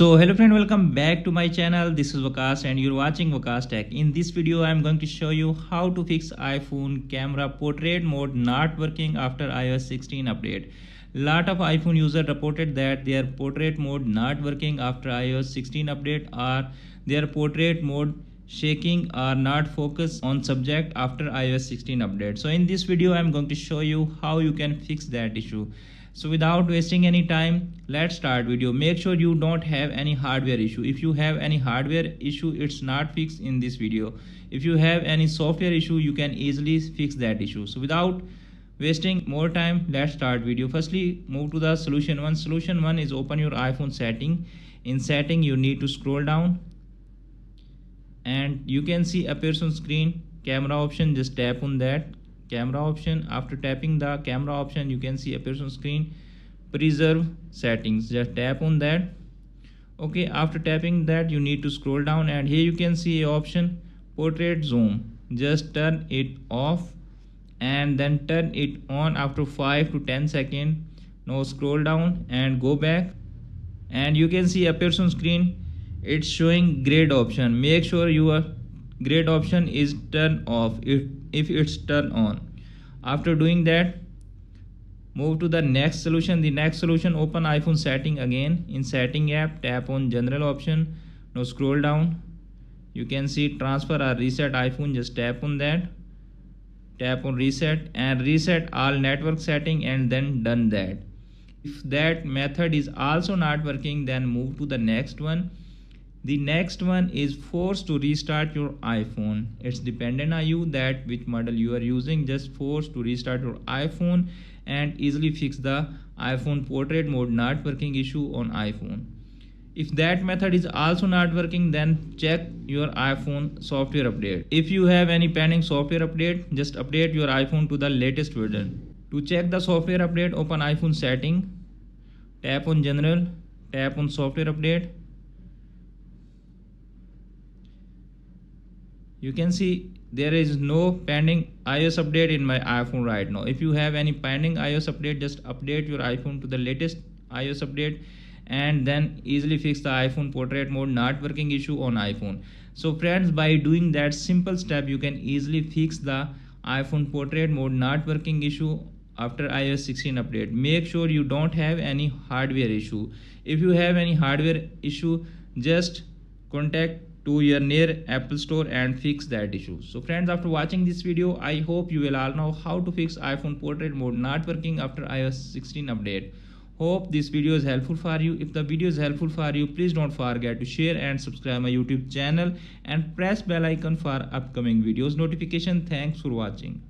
So hello friend, welcome back to my channel. This is Vakas and you're watching Vakas Tech. In this video I'm going to show you how to fix iPhone camera portrait mode not working after iOS 16 update. Lot of iPhone users reported that their portrait mode not working after iOS 16 update, or their portrait mode shaking or not focus on subject after iOS 16 update. So in this video I'm going to show you how you can fix that issue. So without wasting any time, let's start video. Make sure you don't have any hardware issue. If you have any hardware issue, it's not fixed in this video. If you have any software issue, you can easily fix that issue. So without wasting more time, let's start video. Firstly, move to the solution one. Solution one is open your iPhone setting. In setting, you need to scroll down and you can see appears on screen camera option. Just tap on that camera option. After tapping the camera option, you can see appears on screen preserve settings. Just tap on that. Okay, after tapping that, you need to scroll down and here you can see a option portrait zoom. Just turn it off and then turn it on after 5 to 10 seconds. Now scroll down and go back and you can see appears on screen it's showing grade option. Make sure your grade option is turned off if it's turned on. After doing that, move to the next solution. The next solution, open iPhone setting again. In setting app, tap on general option. Now scroll down, you can see transfer or reset iPhone. Just tap on that, tap on reset and reset all network setting and then done that. If that method is also not working, then move to the next one. The next one is force to restart your iPhone. It's dependent on you that which model you are using. Just force to restart your iPhone and easily fix the iPhone portrait mode not working issue on iPhone. If that method is also not working, then check your iPhone software update. If you have any pending software update, just update your iPhone to the latest version. To check the software update, open iPhone setting, tap on general, tap on software update. You can see there is no pending iOS update in my iPhone right now. If you have any pending iOS update, just update your iPhone to the latest iOS update and then easily fix the iPhone portrait mode not working issue on iPhone. So friends, by doing that simple step, you can easily fix the iPhone portrait mode not working issue after iOS 16 update. Make sure you don't have any hardware issue. If you have any hardware issue, just contact to your near Apple store and fix that issue. So friends, after watching this video, I hope you will all know how to fix iPhone portrait mode not working after iOS 16 update. Hope this video is helpful for you. If the video is helpful for you, please don't forget to share and subscribe my YouTube channel and press bell icon for upcoming videos notification. Thanks for watching.